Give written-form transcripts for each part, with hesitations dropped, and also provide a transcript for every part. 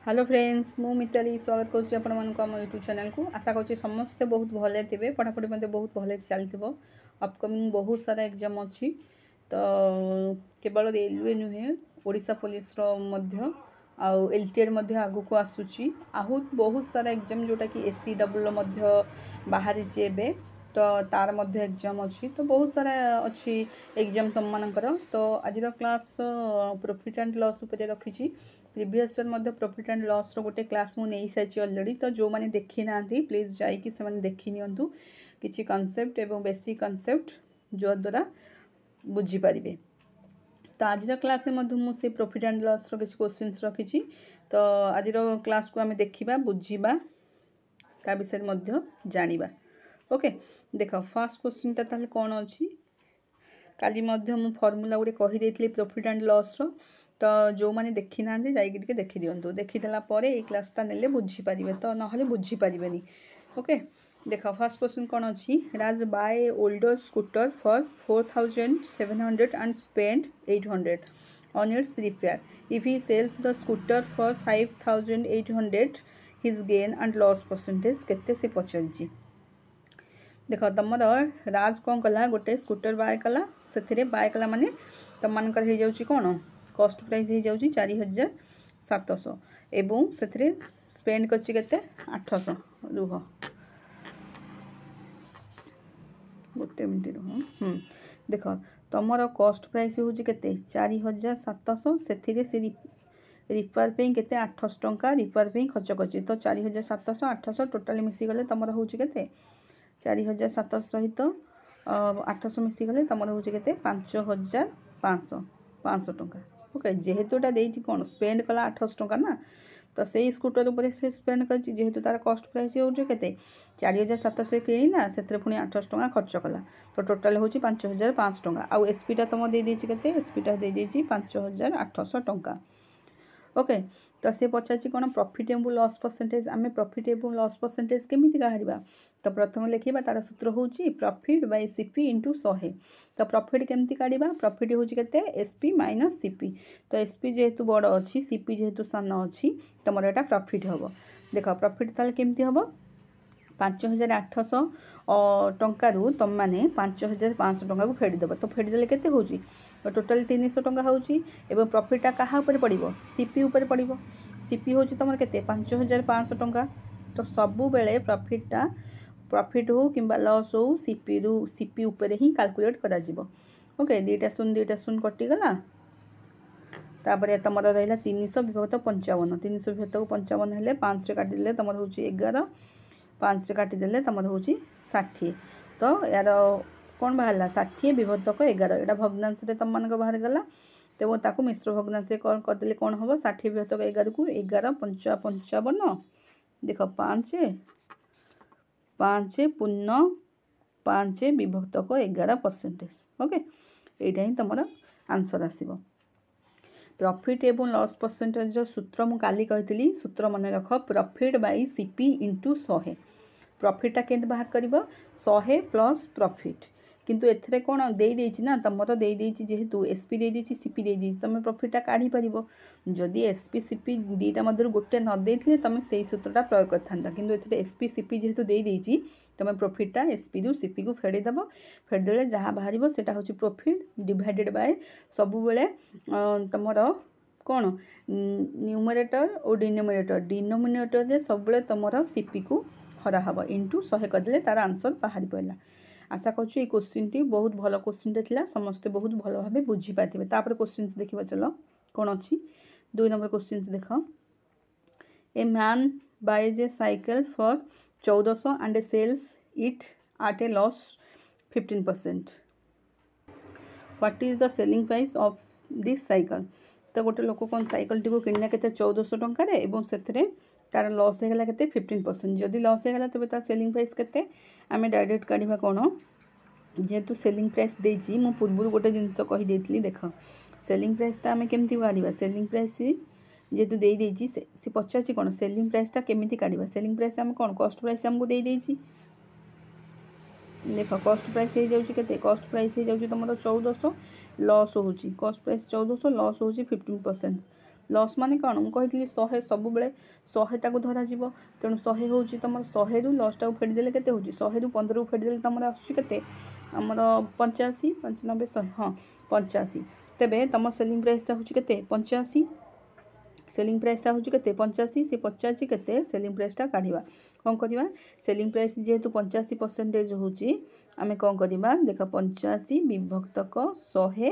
Hello friends मु मिताली स्वागत करुच्ची आपण यूट्यूब चैनल को। आशा करुच्ची समस्ते बहुत भले थे, पढ़ापढ़ी मध्य बहुत भले चलती। अपकमिंग बहुत सारा एग्जाम अच्छी, तो केवल रेलवे नुहे ओडिशा पुलिस आउ एलटीआर आगु को आसूची। आहु बहुत सारा एग्जाम जोटा कि एससीडब्ल्यू बाहरी एबे, तो तार मध्य एग्जाम अच्छी, तो बहुत सारा अच्छी एग्जाम तुम मानकर। तो आज क्लास प्रॉफिट एंड लॉस उपर रखी। Previous year profit and loss गोटे क्लास मुझे नहीं सारी अलरेडी, तो जो मैंने देखी ना प्लीज जाकि से देखी नियंतु किछि कॉन्सेप्ट एवं बेसिक कॉन्सेप्ट जो द्वारा बुझीपारे। तो आज क्लास में मुझे प्रॉफिट एंड लॉस किसी क्वेश्चन रखी। तो आज क्लास को आम देखा बुझा ता विषय जाना। ओके देख फर्स्ट क्वेश्चन ता कौन अच्छी काली मु फॉर्मूला गोटे कहीदे प्रॉफिट एंड लॉस रो। तो जो मैंने देखी ना जाइए देखी दिंतु, देखीदेला क्लासटा ने बुझीपारे, तो ना बुझीपारे। ओके देख फर्स्ट क्वेश्चन कौन अच्छी Raj buy older scooter for 4700 and spend 800 on its repair. If he sells the scooter for 5800, his gain and loss percentage केते से पचार। देख तुम राज कौन कला गोटे स्कूटर बाय कला, से बाय कला माने तुम मानकर हो जाउची कौन कॉस्ट प्राइस हो जाउची 4700 एवं से स्पेंड करची केते 800। रुह गोटे मिनट रुह। देख तुम कॉस्ट प्राइस हूँ के 4700, से रिपेयर पे केते 800 टंका रिपेयर पे खर्च करची। तो 4700 800 टोटाली मिसीगले तुम हूँ के 4700 सहित 800 मिसीगले तुम हूँ के 5500 टंका। ओके जेहेतु देती कौन स्पेंड कला 800 टंका ना, तो से स्कूटर उपर से स्पेंड कर जेहेतु तार कॉस्ट प्राइस हो 4700 किणला से पुणी 800 टंका खर्च कला, तो टोटाल हूँ 5500 टंका। आउ एसपीटा तुम देती एसपीटा देती 5800 टंका। ओके तो सी पचार कौन प्रॉफिटेबल लॉस परसेंटेज। आम प्रॉफिटेबल लॉस परसेंटेज केमी काढ़ा, तो प्रथम लिखा तार सूत्र हूँ प्रॉफिट बाय सीपी इंटू 100। तो प्रॉफिट केमती काढ़ा, प्रॉफिट हूँ के एसपी माइनस सीपी। तो एसपी जेहेतु बड़ अच्छी सीपी जेहेतु सान अच्छी तुम यहाँ प्रॉफिट हम। देख प्रॉफिट ताल केमती हम 5800 टंकारु तुम मैंने 5500 टंका को फेरीदेव। तो फेरीदेले केते होची, तो टोटाल 300 टंका होची। एवं प्रॉफिटा कहा ऊपर पड़िबो सीपी ऊपर पड़िबो। सीपी होची तुम केते 5500 टंका। तो सबु बेले प्रॉफिटा प्रॉफिट हो किंबा लॉस हो सीपी ऊपर ही कैलकुलेट करा जिवो। ओके दीटा शून्य कटिगला। तापर तुम रहा 300 विभक्त 55, 300 विभक्त 55 हेले 5 रे काटिदेले तुम हूँ 11, 5 रे काटिदेले तुम हूँ 60। तो यार कौन बाहर 60 विभक्त 11 यहाँ भग्नांश तुम मान बाहर गला। तो ताकू मिश्र भग्नांश कौन करदे कौन हम 60 विभक्त 11 को 11 5 55। देख 5 5 पूर्ण 5 विभक्त 11%। ओके यहाँ ही तुम आंसर आसब। प्रॉफिट एवं लॉस परसेंटेज सूत्र मु काली कही सूत्र मन रख प्रॉफिट बाय सीपी इंटू 100। प्रॉफिटा केंद्र बाहर कर 100 प्लस प्रॉफिट, किंतु एथरे कौन देदेछि ना तुम तो देदेछि जेहेतु एसपी देदेछि सीपी देदेछि तुम प्रॉफिटा काढ़ी पारिबो। जदि एसपी सीपी दीटा मध्य गोटे न देथिले तुम से सूत्रटा प्रयोग करथांता, किंतु एथरे एसपी सीपी जेहेतु देदेछि तुम प्रॉफिटा एसपी रु सीपी को फेरीदेव। फेरीदेले जहाँ बाहर सेटा होछि प्रॉफिट डिवाइडेड बाय सबु बेले तुमर कौन न्यूमरेटर और डिनोमिनेटर रे सब बेले तुमर सीपी को हरा हम इंटू 100 करदे तार आंसर बाहरी पड़ा। आशा करूँ ये क्वेश्चन टी बहुत भल क्वेश्चन था, समस्ते बहुत भल भाव बुझीपारे। तापर क्वेश्चन देखा चलो कौन अच्छी 2 नंबर क्वेश्चन देख a man buys a cycle for 1400 and sells it at a loss 15%। What is the selling price of this cycle. तो गोटे लोक कौन साइकिल टी को किणला के 1400 टंकार एवं से तार लॉस होगा के 15%। जदि लॉस होगा तेज तार सेलिंग प्राइस के आम डायरेक्ट काढ़ा कौन जेहेतु सेलिंग प्राइस देती मु पूर्व गोटे जिनस कहीदे। देख सेलिंग प्राइसटा आम केमती काढ़ा, सेलिंग प्राइस जेहेतु देती सी पचार कौन सेलिंग प्राइसटा केमी काढ़ा। सेलिंग प्राइस आम कौन कॉस्ट प्राइस आमको देती। देख कॉस्ट प्राइस हो जाए कॉस्ट प्राइस हो जाए तुम 1400 लॉस हो कॉस्ट प्राइस 1400 लॉस हो 15%। लॉस माने कौन मुझे 100 सब बेले 100 टाक धर तेणु 100 हूँ तुम 100 रु लॉस टाक फेड़देले के 100 रु 15 फेड़देले तुम आसुचे आमर 85 95 100 हाँ 85 तेबे तुम सेलिंग प्राइसटा हूँ के 85 सेलिंग प्राइसटा हूँ के 85 से 85 के सेलिंग प्राइसटा काढ़ा कौन करवा सेलिंग प्राइस जेहेतु 85% हूँ आम कौन करवा देख 85 विभक्तक 100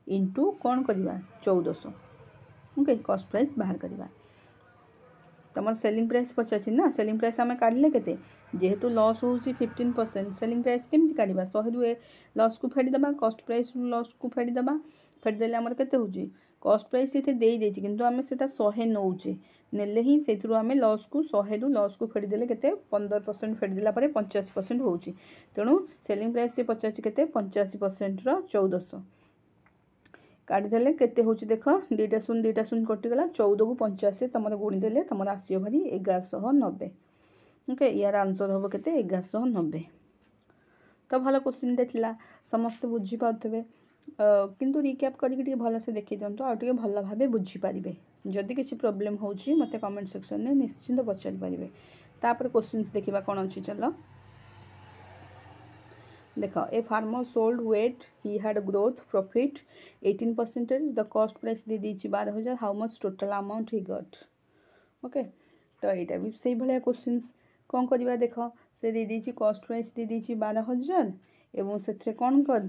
इंटू कौन करवा 1400 ओके कॉस्ट प्राइस बाहर करवा तुम सेलिंग प्राइस 85 ना सेलिंग प्राइस आम काढ़ले के जेहेतु लॉस हूँ 15% सेलिंग प्राइस केमती काढ़ा 100 रु लॉस को फेड़ीदे कॉस्ट प्राइस लॉस को फेड़ीदे फेड़देले आमर केते होची कॉस्ट प्राइस ये देदें किंतु आम से 100 नौचे नेले ही से आम लॉस को 100 रु लॉस को फेड़देले के 15% फेड़देला 85% हो तेणु सेलिंग प्राइस से 85 के 85% 1400 काढ़ीदे के हूँ देख दुईटा शून्य कटिगला 14 को 85 तुम गुणीदे तुम आसो भारी 1190 ओके यार आंसर हम के 1190 तो भल क्वेश्चन देला समस्ते बुझीपे किंतु रिक्याप करके भलसे देखी दिंतु आगे भल भाव बुझीपारे जदि किसी प्रोब्लेम हो मत कमेंट सेक्शन में निश्चिंत पचारि पारे तापर क्वेश्चंस देखा कौन अच्छी चल देख a farmer sold what he had growth profit 18% the cost price दे दी 12,000 how much total amount he got okay तो यहाँ भी से भाया क्वेश्चंस कौन करवा देख से दे दी कॉस्ट प्राइस दे दी 12,000 एवं से कौन कर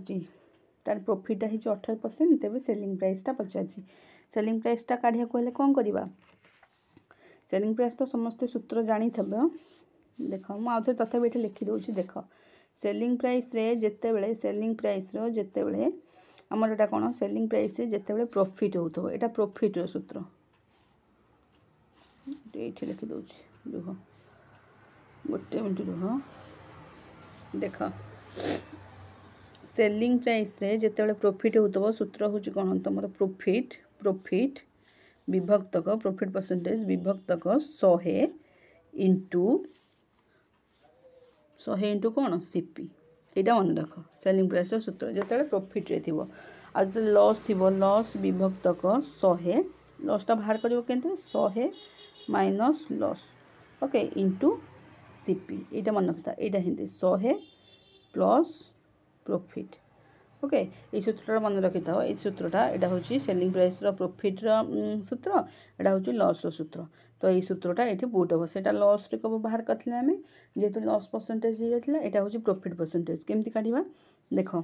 तार प्रॉफिट है 18% तेज सेलिंग प्राइसटा पचार सेलिंग प्राइसटा काढ़ा कहले कौन करवा सेलिंग प्राइस तो समस्त सूत्र जानी थे देख मुझे तथा ये लिखी दूसरी देख सेलिंग प्राइस रे जितेबले सेलिंग प्राइस जितेबले आमर एटा कौन सेलिंग प्राइस जितेबले प्रॉफिट होता है प्रॉफिट सूत्र ये लिखी दूसरी रुह गोटे मिनट रुह देख सेलिंग प्राइस रे जितेबले प्रॉफिट होता सूत्र हूँ कौन तुम प्रॉफिट प्रॉफिट विभक्तक प्रॉफिट परसेंटेज विभक्तक 100 इंटू 100 इंटू कौन सीपी यहाँ मन रख सेलिंग प्राइस सूत्र जिते प्रॉफिट रे थी आज लॉस थी लॉस विभक्तक 100 लॉसटा बाहर कर 100 minus loss okay into CP यहाँ मन रखता यहाँ हिंदी 100 प्लस प्रॉफिट ओके ये सूत्रटा मन रखी था ये सूत्रटा यहाँ हूँ सेलिंग प्राइस प्रॉफिट सूत्र यहाँ हूँ लॉस सूत्र तो ये सूत्रटा ये बुट हम से लॉस रे कब बाहर करते आम जेहेतु लॉस परसेंटेज हो जाता यहाँ हूँ प्रॉफिट परसेंटेज केमती काढ़ा देख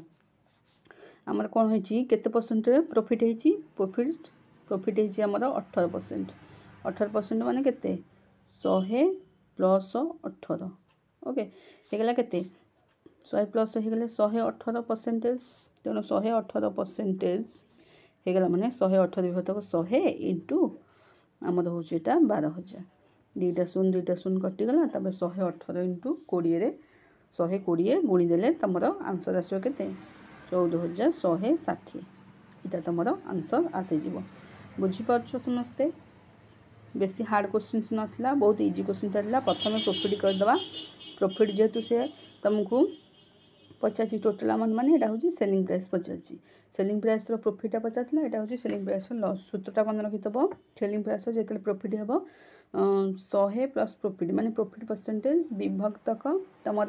आमर कौन होते परसेंट प्रॉफिट होती प्रॉफिट प्रॉफिट होमर 18% 18% माने केते 100 प्लस 18 ओके होगला के 100 प्लस होगले 118% तेणु 118% होगला माने 118 विभक्तक 100 इंटू आमर हूँ यहाँ 12,000 दुईटा शून्य कटिगला 118 इंटू 20 120 गुणीदे तुम आंसर आसो के 14,160 यहाँ तुम आंसर आसीज बुझीपार समस्ते बेसी हार्ड क्वेश्चन नाला बहुत इजी क्वेश्चन था प्रथम प्रॉफिट करदे प्रॉफिट जेहेतु से तुमको पचार टोटाल अमाउंट माने यहाँ हूँ सेलिंग प्राइस पचार सेलिंग प्राइस प्रॉफिटा पचार यहाँ हूँ सेलिंग प्राइस लॉस सूत्रटा मन रखिथब सेलिंग प्राइस जो प्रॉफिट हम 100 प्लस प्रॉफिट माने प्रॉफिट परसेंटेज विभक्तक तुम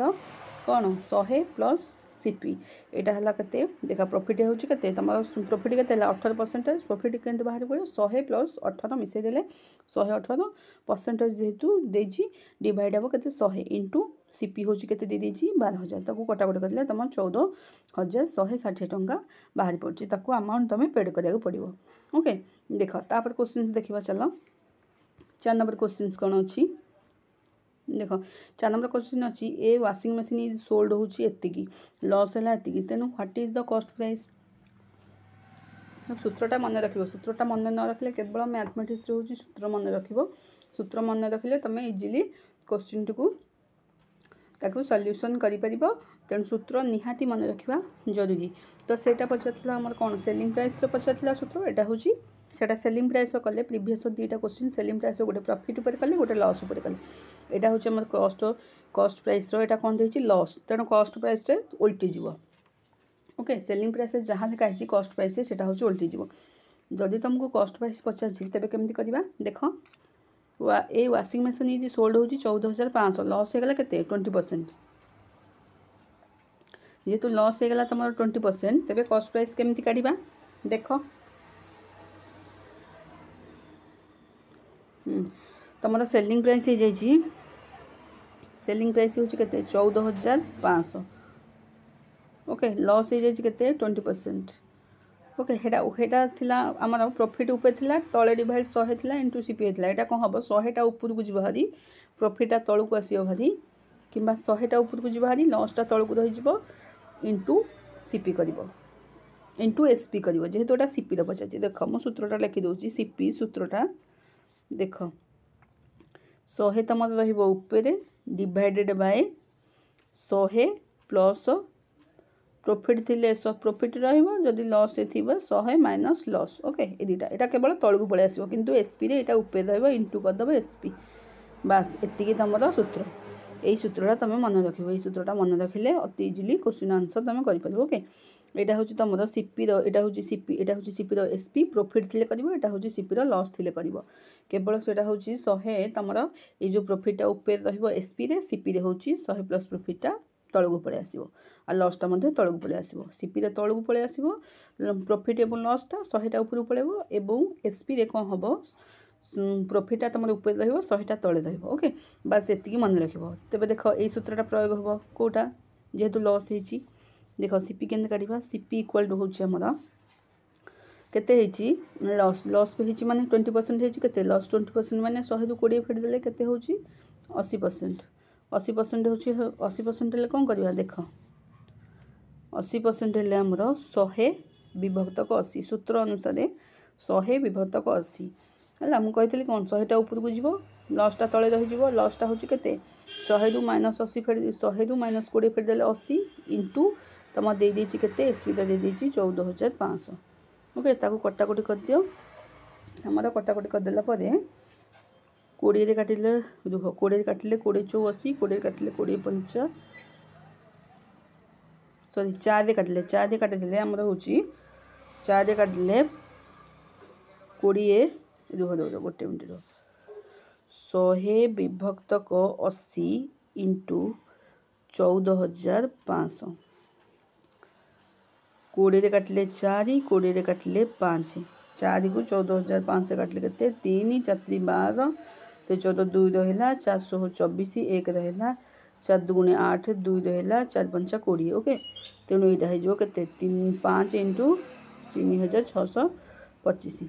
कौन 100 प्लस सीपी यहाँ है के देखा प्रॉफिट हूँ के तुम प्रॉफिट के 18% प्रॉफिट के बाहर पड़ो 100 प्लस 18 मिसेदेले 118% जेहेतु देजी डिवाइड हम के 100 इंटू सीपी हूँ के दे 12,000 ताको कटाकट कर तुम 14,160 टंका बाहर पड़े ताको अमाउंट तुम पेड करा पड़ो ओके देख तापर क्वेश्चन देखा चल 4 नंबर क्वेश्चन कौन अच्छी देख 4 नंबर क्वेश्चन अच्छी a washing machine is sold होची एतिकी लॉस है एतिकी तेणु what is the cost price सूत्रटा मन रख सूत्रटा मन न रखले केवल मैथमेटिक्स हूँ सूत्र मन रख सूत्र मन रखिले तुम इजिली क्वेश्चन टी ताकू सल्यूशन कर तेणु सूत्र निहाती मन रखा जरूरी तो सेटा पचार आमर कौन सेलिंग प्राइस पचार सूत्र यहाँ हूँ सेटा सेलिंग प्राइस कले प्रीवियस दुईटा क्वेश्चन सेलिंग प्राइस गोटे प्रॉफिट उपर कले गोटे लॉस उपर कले यहाँ हूँ आम कॉस्ट प्राइस यहाँ कौन देती लॉस तेणु कॉस्ट प्राइस उल्टी ओके सेलिंग प्राइस जहाँ लिखाई कॉस्ट प्राइस से हूँ उल्टी जदि तुमको कॉस्ट प्राइस पचार तेरे केमती करवा देख ये वाशिंग मशीन ये सोल्ड हो 14,500 लॉस होगा के 20% जेहेतु लॉस होगा तुम 20% तेरे कॉस्ट प्राइस केमती काढ़ा देख तुम सेलिंग प्राइस हो जाइए सेलिंग प्राइस हूँ के 14,500 ओके लॉस हो जाए 20% ओके हेटा थिला आमर प्रॉफिट ऊपर थिला तले डिवाइड 100 थिला इंटू सीपी होता है कौन हम 100टा उपरकू जी भारी प्रॉफिटा तलू आसो भारी कि 100टा उपरकू जी भारी लॉसटा तलू रही इंटू सीपी कर इंटू एसपी कर जेहेतु एटा सीपी पचार देख मो सूत्रटा लिखिदे सीपी सूत्रटा देख 100 तुम रे डिवाइडेड बाय 100 प्लस प्रॉफिट थिले प्रॉफिट रही लॉस थी 100 माइनस लॉस ओके ये दुटा यहाँ केवल तलू पलि आसो किंतु एसपी रे यहाँ ऊपर रहा इंटू करदेव एसपी बास एति तुम सूत्र यही सूत्रटा तुम मन रख सूत्रटा मन रखिले अति इजिली क्वेश्चन आंसर तुम कर ओके यहाँ हूँ तुम सीपी यहाँ हूँ सीपी यहाँ हूँ सीपी एसपी प्रॉफिट थिले कर यहाँ हूँ सीपी लॉस थिले कर केवल से हूँ 100 तुम ये जो प्रॉफिटा ऊपर रसपी रे सीपी रे हूँ 100 प्लस प्रॉफिटा तलू पलि आसो आ लॉसटा तलू पलि आसो सीपी रे तलू पलि आसो प्रॉफिट एवं लॉसटा 100टा ऊपर पलैब एवं एसपी रे कौन हम प्रॉफिटा तुम ऊपर रही 100टा तले रही ओके बास एति मन रख तेज देख यही सूत्रटा प्रयोग हम कौटा जेहेतु लॉस होती देख सीपी के काढ़ा सीपी इक्वाल टू हूँ केते लॉस लॉस भी माने 20% होते लॉस 20% माने 100 रू 20 फेटदेले केते होची 80% 80% होची 80% हेले कौन करवा देख 80% हेले हमर 100 विभक्त 80 सूत्र अनुसार 100 विभक्त 80 है मुझे कौन 100टा ऊपर जीव लॉसटा तले रही लॉसटा हूँ के 100 रू माइनस 80 फेट 100 रू माइनस 20 फेटदेले 80 इंटू तुम दे के एसपीटा दे 14,500 ओके ताकू कटाकटी कर दियो हमारा कटाकटी करदेला 20 काटिले रुह 20 काटिले 20 84 20 काटिले 20 5 सॉरी 4 काटिले 4 काटिदेले आमर हूँ 4 काटिले 20 रुह रुह गोटे मिनट रुह 100 विभक्त 80 इंटू 14,500 20 काटिले 4 20 काटिले 5 4 को 14,500 काटिले के 3 4 12 तो 14 2 रहा 424 1 रहा 4 2 8 2 रहा 4 5 20 ओके तेणु यहाँ होते 5 इंटू 3,625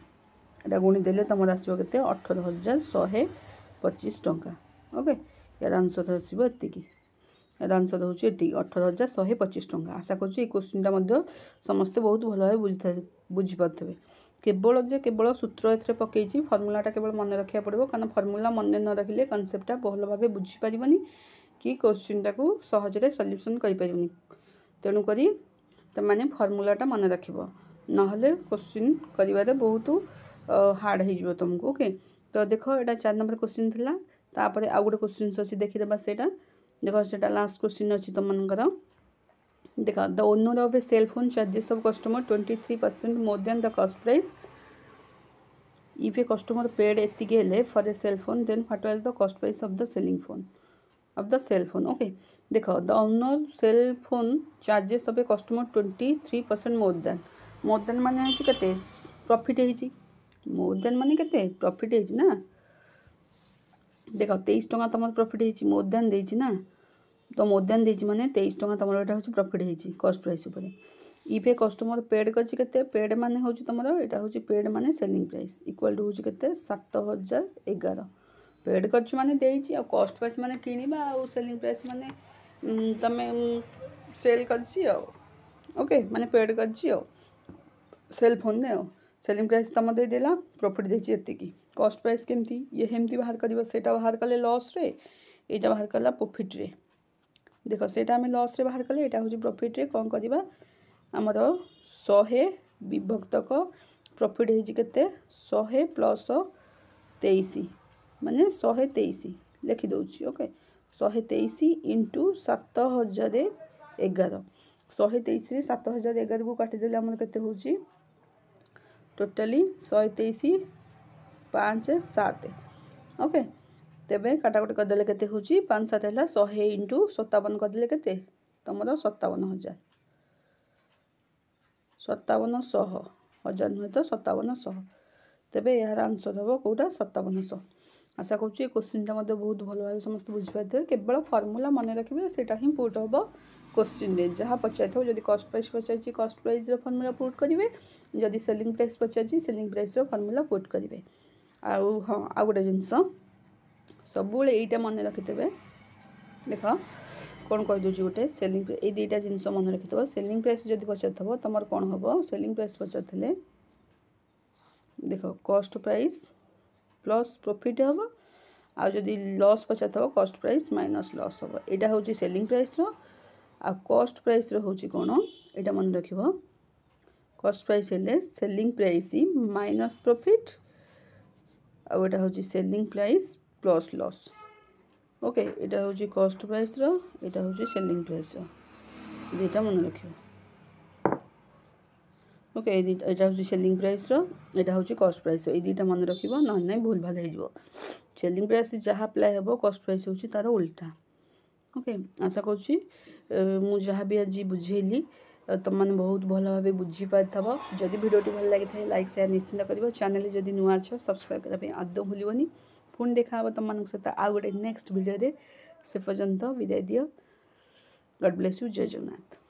यहाँ गुणीदे तुम आसो के 18,125 टंका ओके यार आंसर आसो ये यार आंसर हूँ ये 18,125 टंका आशा करुँच क्वेश्चनटा समस्ते बहुत भल भाव बुझीपारे केवल सूत्र ए पकई फर्मूलाटा केवल मन रखा पड़ो कारण फर्मूला मन न रखिले कनसेप्टा भल भाव बुझीपारनी कि क्वेश्चनटा को सहजरे सल्यूशन करें तेणुक तुमने फर्मूलाटा मन रख ना क्वेश्चन कर बहुत हार्ड हो तुमको ओके तो देख यहाँ 4 नंबर क्वेश्चन थी तापर आउ गोटे क्वेश्चन अच्छी देखीदा से देख से लास्ट क्वेश्चन अच्छी तुमकर देख the owner of a cell phone charges of customer 23% more than the cost price if a customer paid eighty for a cell phone then what was the cost price of the selling phone of the cell phone okay देख the owner cell phone charges of a customer 23% more than माने के profit है मोर than माने के profit है ना देख 23 टंका तुम प्रॉफिट है मोर देन देना तो मोर देन माने 23 टंका तुम यहाँ हूँ प्रॉफिट है कॉस्ट प्राइस उपर इफ ए कस्टमर पेड कर पेड माने हूँ तुम यहाँ हूँ पेड माने सेलिंग प्राइस इक्वाल टू हूँ के 7,011 पेड कर माने कॉस्ट प्राइस माने किणवा आ सेलिंग प्राइस माने तुम सेल कर ओके माने पेड कर सेल फोन ने सेलिंग प्राइस तुम देदेला प्रॉफिट देती कॉस्ट प्राइस केमती ये हेमती बाहर कर बाहर कले लॉस रे यहाँ बाहर कला प्रॉफिट रे देख से आम लॉस रे बाहर कले यहाँ हूँ प्रॉफिट रे कौन करवा आमर 100 विभक्तक प्रॉफिट होते 100 प्लस 23 माने 123 लिखिदे ओके 123 इंटू 7,011 123 7,011 को काटिदेले आमर केते होची टोटाली 123 5 7 ओके तेबे काटाकुटी करदेले केते होची 5 7 है 100 इंटू 57 करदेले केते तुमर 57,000 57,100 हजार नुहे तो 57,100 तेबे यार आंसर हम कौटा 57,100 आशा करुँच क्वेश्चन मत बहुत भल भाव समस्त बुझीपारे केवल फर्मूला मन रखिए से ही पुट हम क्वेश्चन जहाँ पचार जब कस्ट प्राइस पचार कस्ट प्राइस फर्मूला पुट करेंगे जदि सेलिंग प्राइस पचार सेलिंग प्राइस फर्मूला पुट करेंगे आउ हाँ आ गोटे जिनस सब यहीटा मन रखिथे देख कौन कहीदे गोटे सेलिंग ये दुईटा जिनस मन रखिथ सेलिंग प्राइस जब पचार तुम कौन हम सेलिंग प्राइस पचार देख कस्ट प्राइस प्लस प्रॉफिट हम आ जदि लॉस पचार कस्ट प्राइस माइनस लॉस हम यहाँ हूँ सेलिंग प्राइस आ कस्ट प्राइस हूँ कौन यहाँ मन रख कस्ट प्राइस हेले सेलिंग प्राइस माइनस प्रॉफिट आ यहाँ हूँ selling price plus loss okay यहाँ हूँ कस्ट प्राइस यहाँ हूँ सेलिंग प्राइस दुईटा मन रख ओके यहाँ हूँ सेलिंग प्राइस यहाँ हूँ कस्ट प्राइस ये दुईटा मन रख ना भूल भाल हो सेलिंग प्राइस जहाँ अप्लाई हम कस्ट प्राइस हूँ तार उल्टा ओके आशा करूँ जहाँ भी आज बुझेली तुम मैंने बहुत भल भाव बुझीपार जदि भिडियोटी भल लगी था लाइक शेयर निश्चिंत कर चैनल जदि नुआ अच्छ सब्सक्राइब करने आदौ भूलनी पुणी देखा तुम सहित आउ गोटे नेक्स्ट भिडियो से पर्यंत विदाय दियो गॉड ब्लेस यू जय जगन्नाथ।